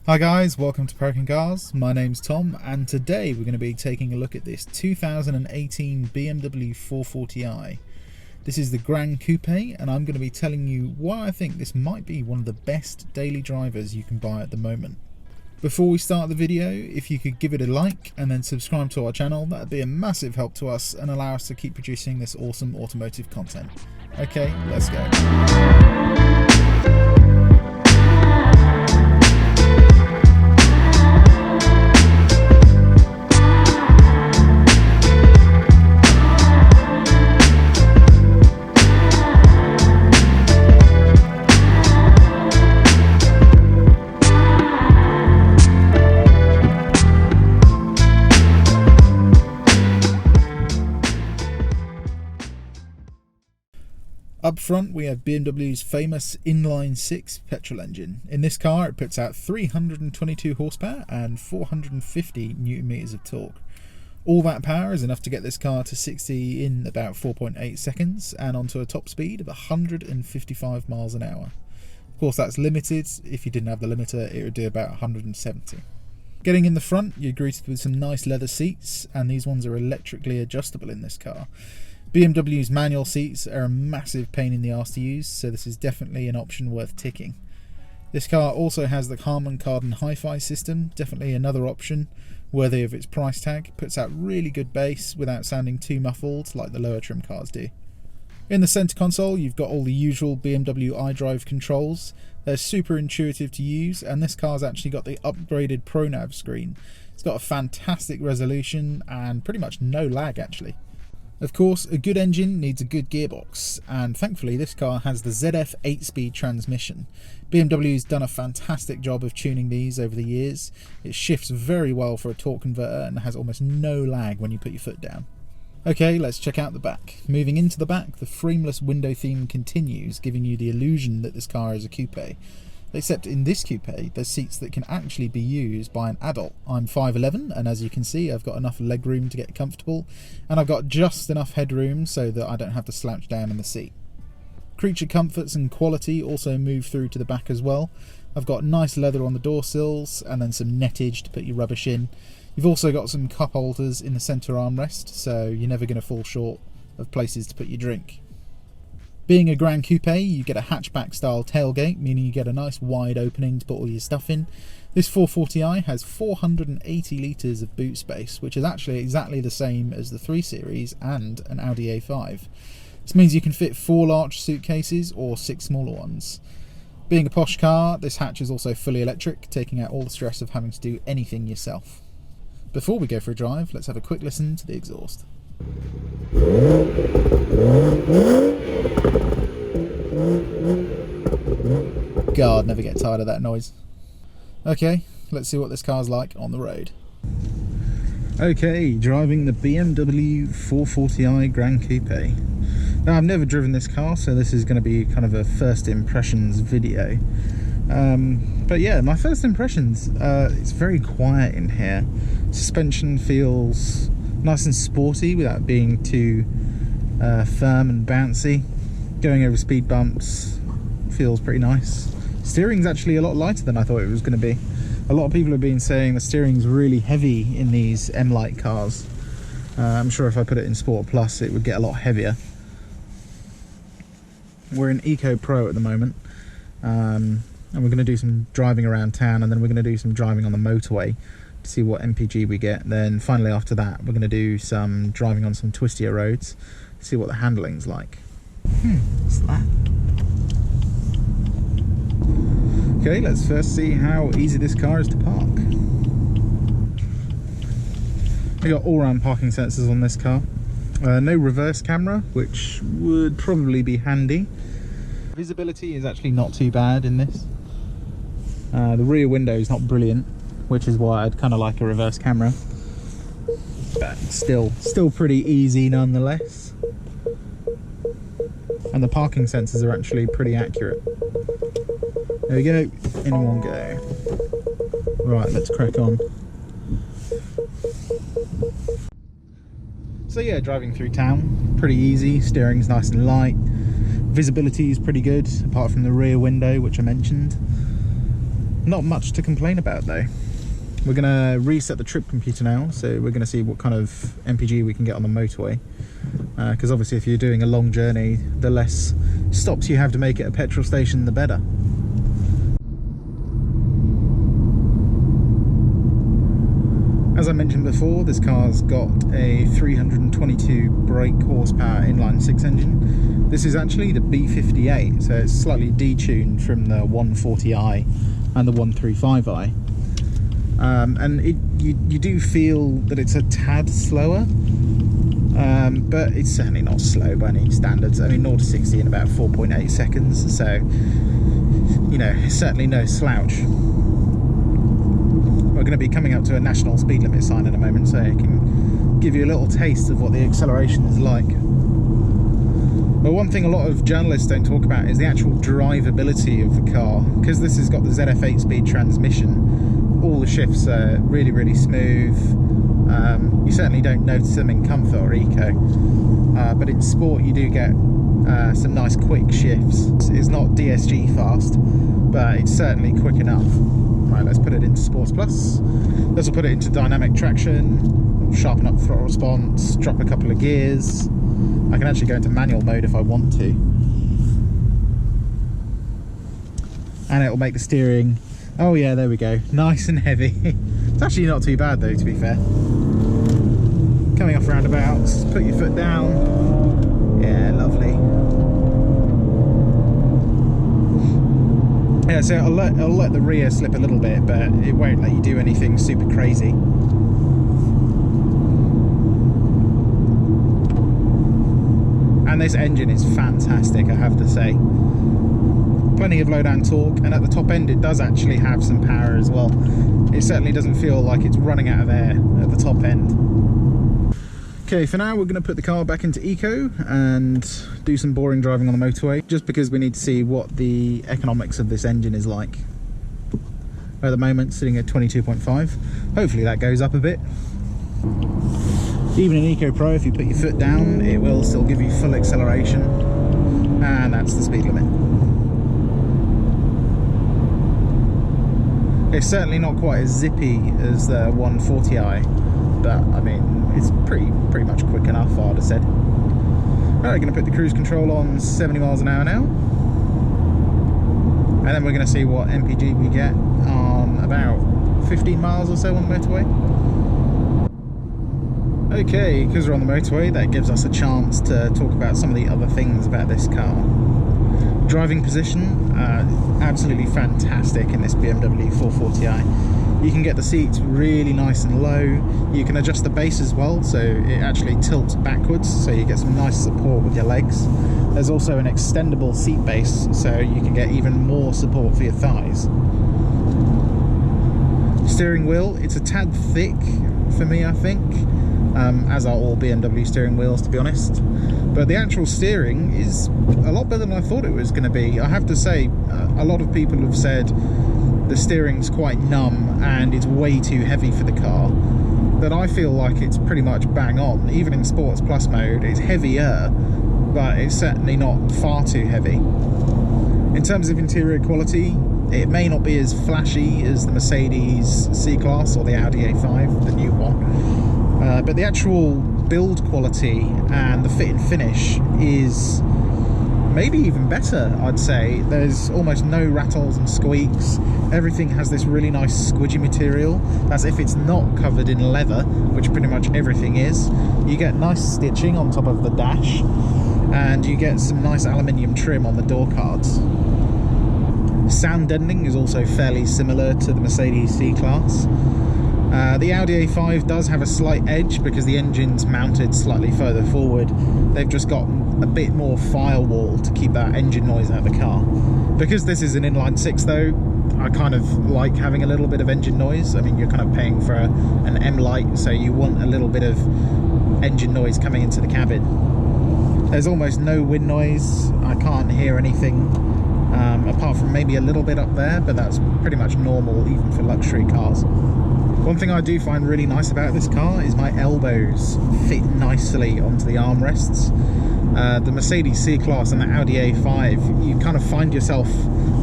Hi guys, welcome to Paragon Cars. My name's Tom and today we're going to be taking a look at this 2018 BMW 440i. This is the Gran Coupe and I'm going to be telling you why I think this might be one of the best daily drivers you can buy at the moment. Before we start the video, if you could give it a like and then subscribe to our channel, that would be a massive help to us and allow us to keep producing this awesome automotive content. Okay, let's go. Up front we have BMW's famous inline-6 petrol engine. In this car it puts out 322 horsepower and 450 newton meters of torque. All that power is enough to get this car to 60 in about 4.8 seconds and onto a top speed of 155 miles an hour. Of course that's limited. If you didn't have the limiter it would do about 170. Getting in the front you're greeted with some nice leather seats, and these ones are electrically adjustable in this car. BMW's manual seats are a massive pain in the arse to use, so this is definitely an option worth ticking. This car also has the Harman Kardon Hi-Fi system, definitely another option worthy of its price tag. Puts out really good bass without sounding too muffled like the lower trim cars do. In the centre console you've got all the usual BMW iDrive controls. They're super intuitive to use, and this car's actually got the upgraded ProNav screen. It's got a fantastic resolution and pretty much no lag actually. Of course, a good engine needs a good gearbox, and thankfully this car has the ZF 8-speed transmission. BMW's done a fantastic job of tuning these over the years. It shifts very well for a torque converter and has almost no lag when you put your foot down. Okay, let's check out the back. Moving into the back, the frameless window theme continues, giving you the illusion that this car is a coupe. Except in this coupe, there's seats that can actually be used by an adult. I'm 5'11", and as you can see I've got enough legroom to get comfortable, and I've got just enough headroom so that I don't have to slouch down in the seat. Creature comforts and quality also move through to the back as well. I've got nice leather on the door sills and then some nettage to put your rubbish in. You've also got some cup holders in the centre armrest, so you're never going to fall short of places to put your drink. Being a Gran Coupe, you get a hatchback style tailgate, meaning you get a nice wide opening to put all your stuff in. This 440i has 480 litres of boot space, which is actually exactly the same as the 3 Series and an Audi A5. This means you can fit 4 large suitcases or 6 smaller ones. Being a posh car, this hatch is also fully electric, taking out all the stress of having to do anything yourself. Before we go for a drive, let's have a quick listen to the exhaust. God, never get tired of that noise. Okay, let's see what this car's like on the road. Okay, driving the BMW 440i Gran Coupe. Now I've never driven this car, so this is going to be kind of a first impressions video. But yeah, my first impressions, it's very quiet in here. Suspension feels nice and sporty without being too firm and bouncy. Going over speed bumps feels pretty nice. Steering's actually a lot lighter than I thought it was going to be. A lot of people have been saying the steering's really heavy in these M-Lite cars. I'm sure if I put it in Sport Plus it would get a lot heavier. We're in Eco Pro at the moment, and we're going to do some driving around town, and then we're going to do some driving on the motorway to see what MPG we get. Then finally after that we're going to do some driving on some twistier roads to see what the handling's like. What's that? Okay, let's first see how easy this car is to park. We got all-round parking sensors on this car. No reverse camera, which would probably be handy. Visibility is actually not too bad in this. The rear window is not brilliant, which is why I'd kind of like a reverse camera. But still pretty easy nonetheless. And the parking sensors are actually pretty accurate. There we go, in one go. Right, let's crack on. So yeah, driving through town, pretty easy. Steering's nice and light. Visibility is pretty good, apart from the rear window, which I mentioned. Not much to complain about though. We're going to reset the trip computer now, so we're going to see what kind of MPG we can get on the motorway. Because obviously if you're doing a long journey, the less stops you have to make at a petrol station, the better. As I mentioned before, this car's got a 322 brake horsepower inline-six engine. This is actually the B58, so it's slightly detuned from the 140i and the 135i. And you do feel that it's a tad slower, but it's certainly not slow by any standards. I mean, 0 to 60 in about 4.8 seconds, so, you know, it's certainly no slouch. We're going to be coming up to a national speed limit sign in a moment, so I can give you a little taste of what the acceleration is like. But one thing a lot of journalists don't talk about is the actual drivability of the car. Because this has got the ZF 8-speed transmission, all the shifts are really, really smooth. You certainly don't notice them in comfort or eco, but in sport you do get some nice quick shifts. It's not DSG fast, but it's certainly quick enough. Right, let's put it into Sports Plus. This will put it into dynamic traction, sharpen up throttle response, drop a couple of gears. I can actually go into manual mode if I want to. And it will make the steering, oh yeah, there we go, nice and heavy. It's actually not too bad though, to be fair. Coming off roundabouts, put your foot down. Yeah, lovely. Yeah, so I'll let the rear slip a little bit, but it won't let you do anything super crazy. And this engine is fantastic, I have to say. Plenty of low down torque, and at the top end it does actually have some power as well. It certainly doesn't feel like it's running out of air at the top end. Okay, for now we're going to put the car back into eco and do some boring driving on the motorway, just because we need to see what the economics of this engine is like. At the moment sitting at 22.5, hopefully that goes up a bit. Even in Eco Pro, if you put your foot down, it will still give you full acceleration, and that's the speed limit. It's certainly not quite as zippy as the 140i, but I mean, it's pretty much quick enough, I'd have said. Alright, going to put the cruise control on 70 miles an hour now, and then we're going to see what MPG we get on about 15 miles or so on the motorway. Okay, because we're on the motorway, that gives us a chance to talk about some of the other things about this car. Driving position, absolutely fantastic in this BMW 440i. You can get the seats really nice and low. You can adjust the base as well, so it actually tilts backwards, so you get some nice support with your legs. There's also an extendable seat base, so you can get even more support for your thighs. Steering wheel, it's a tad thick for me, I think. As are all BMW steering wheels, to be honest. But the actual steering is a lot better than I thought it was going to be. I have to say, a lot of people have said the steering's quite numb and it's way too heavy for the car. But I feel like it's pretty much bang on. Even in Sports Plus mode, it's heavier, but it's certainly not far too heavy. In terms of interior quality, it may not be as flashy as the Mercedes C-Class or the Audi A5, the new one. But the actual build quality and the fit and finish is maybe even better, I'd say. There's almost no rattles and squeaks. Everything has this really nice squidgy material, as if it's not covered in leather, which pretty much everything is. You get nice stitching on top of the dash, and you get some nice aluminium trim on the door cards. Sound deadening is also fairly similar to the Mercedes C-Class. The Audi A5 does have a slight edge because the engine's mounted slightly further forward. They've just got a bit more firewall to keep that engine noise out of the car. Because this is an inline six though, I kind of like having a little bit of engine noise. I mean, you're kind of paying for an M-Light, so you want a little bit of engine noise coming into the cabin. There's almost no wind noise. I can't hear anything, apart from maybe a little bit up there, but that's pretty much normal even for luxury cars. One thing I do find really nice about this car is my elbows fit nicely onto the armrests. The Mercedes C-Class and the Audi A5, you kind of find yourself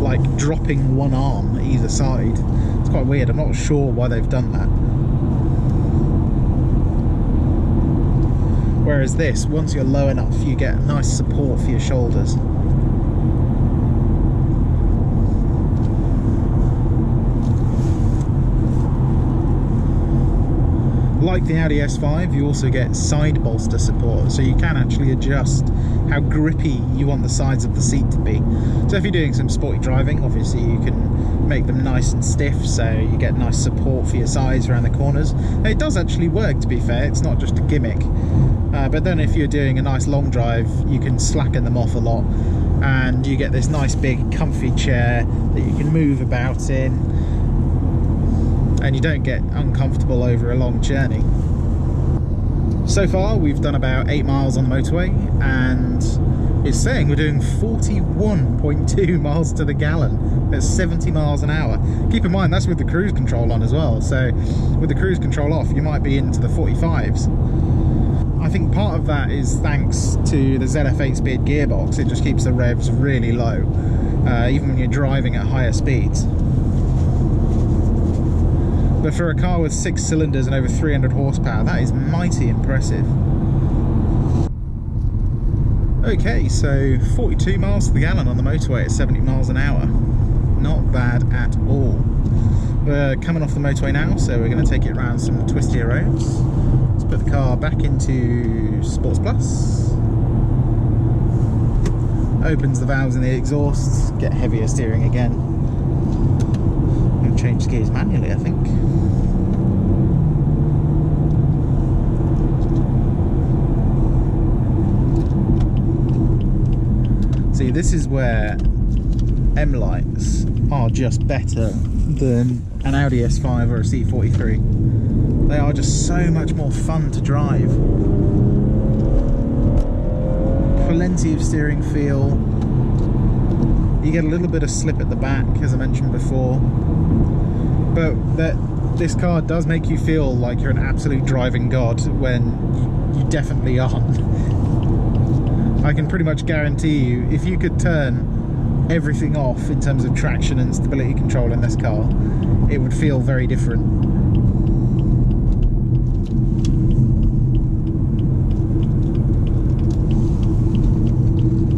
like dropping one arm either side. It's quite weird. I'm not sure why they've done that. Whereas this, once you're low enough, you get nice support for your shoulders. Like the Audi S5, you also get side bolster support, so you can actually adjust how grippy you want the sides of the seat to be. So if you're doing some sporty driving, obviously you can make them nice and stiff, so you get nice support for your sides around the corners. And it does actually work, to be fair, it's not just a gimmick. But then if you're doing a nice long drive, you can slacken them off a lot, and you get this nice big comfy chair that you can move about in, and you don't get uncomfortable over a long journey. So far we've done about 8 miles on the motorway, and it's saying we're doing 41.2 miles to the gallon at 70 miles an hour. Keep in mind that's with the cruise control on as well, so with the cruise control off you might be into the 45s. I think part of that is thanks to the ZF 8-speed gearbox. It just keeps the revs really low, even when you're driving at higher speeds. But for a car with 6 cylinders and over 300 horsepower, that is mighty impressive. Okay, so 42 miles to the gallon on the motorway at 70 miles an hour. Not bad at all. We're coming off the motorway now, so we're going to take it around some twistier roads. Let's put the car back into Sports Plus. Opens the valves in the exhaust, get heavier steering again. And change the gears manually, I think. See, this is where M-lights are just better than an Audi S5 or a C43. They are just so much more fun to drive. Plenty of steering feel. You get a little bit of slip at the back, as I mentioned before, but this car does make you feel like you're an absolute driving god when you definitely aren't. I can pretty much guarantee you, if you could turn everything off in terms of traction and stability control in this car, it would feel very different.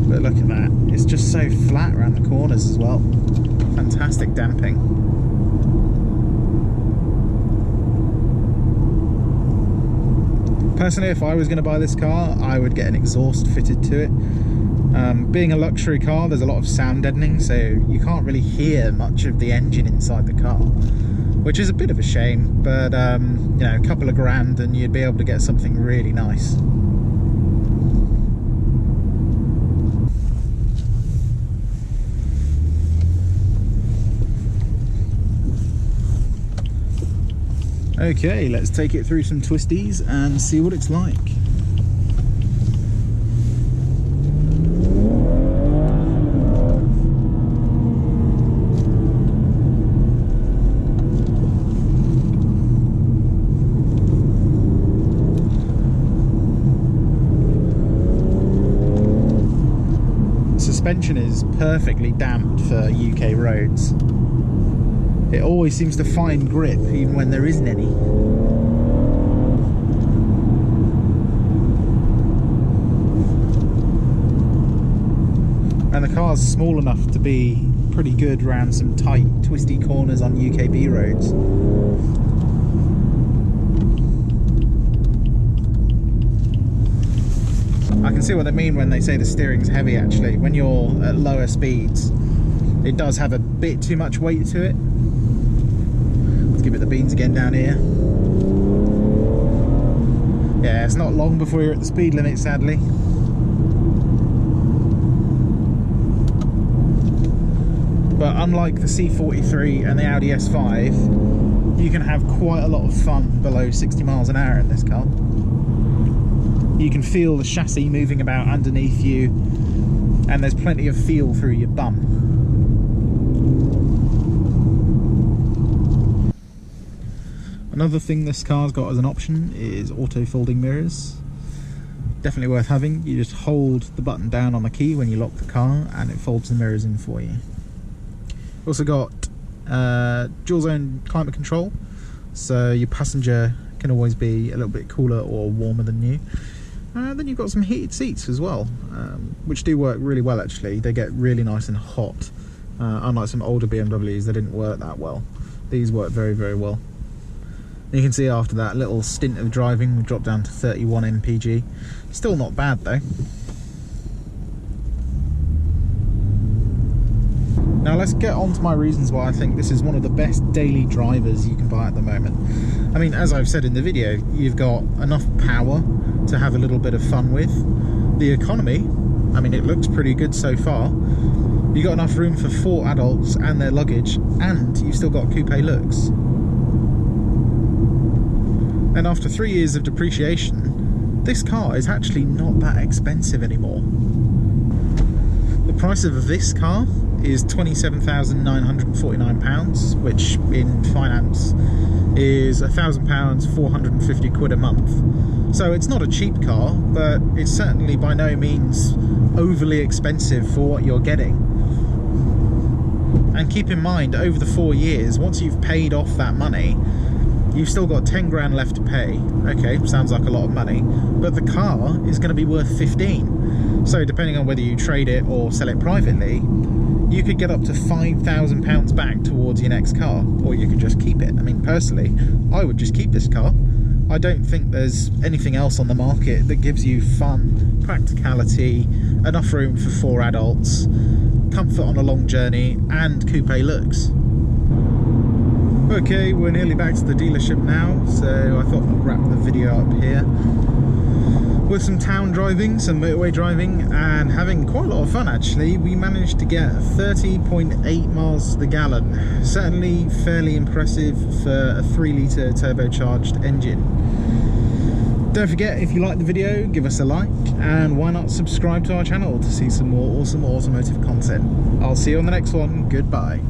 But look at that, it's just so flat around the corners as well. Fantastic damping. Personally, if I was going to buy this car, I would get an exhaust fitted to it. Being a luxury car, there's a lot of sound deadening, so you can't really hear much of the engine inside the car, which is a bit of a shame, but you know, a couple of grand and you'd be able to get something really nice. Okay, let's take it through some twisties and see what it's like. Suspension is perfectly damped for UK roads. It always seems to find grip even when there isn't any. And the car's small enough to be pretty good around some tight, twisty corners on UKB roads. I can see what they mean when they say the steering's heavy actually. When you're at lower speeds, it does have a bit too much weight to it. Let's give it the beans again down here. Yeah, it's not long before you're at the speed limit, sadly. But unlike the C43 and the Audi S5, you can have quite a lot of fun below 60 miles an hour in this car. You can feel the chassis moving about underneath you, and there's plenty of feel through your bum. Another thing this car's got as an option is auto folding mirrors. Definitely worth having. You just hold the button down on the key when you lock the car and it folds the mirrors in for you. Also got dual zone climate control, so your passenger can always be a little bit cooler or warmer than you. Then you've got some heated seats as well, which do work really well actually. They get really nice and hot, unlike some older BMWs that didn't work that well. These work very, very well. And you can see after that little stint of driving, we dropped down to 31 mpg. Still not bad though. Now let's get on to my reasons why I think this is one of the best daily drivers you can buy at the moment. I mean, as I've said in the video, you've got enough power to have a little bit of fun with. The economy, I mean, it looks pretty good so far. You've got enough room for 4 adults and their luggage, and you've still got coupe looks. And after 3 years of depreciation, this car is actually not that expensive anymore. The price of this car is £27,949, which in finance is £1,000, 450 quid a month. So it's not a cheap car, but it's certainly by no means overly expensive for what you're getting. And keep in mind, over the 4 years, once you've paid off that money, you've still got 10 grand left to pay. Okay, sounds like a lot of money, but the car is going to be worth 15. So depending on whether you trade it or sell it privately, you could get up to £5,000 back towards your next car, or you could just keep it. I mean, personally, I would just keep this car. I don't think there's anything else on the market that gives you fun, practicality, enough room for 4 adults, comfort on a long journey, and coupe looks. Okay, we're nearly back to the dealership now, so I thought I'd wrap the video up here with some town driving, some motorway driving, and having quite a lot of fun actually. We managed to get 30.8 miles to the gallon. Certainly fairly impressive for a 3-litre turbocharged engine. Don't forget, if you like the video, give us a like, and why not subscribe to our channel to see some more awesome automotive content. I'll see you on the next one. Goodbye.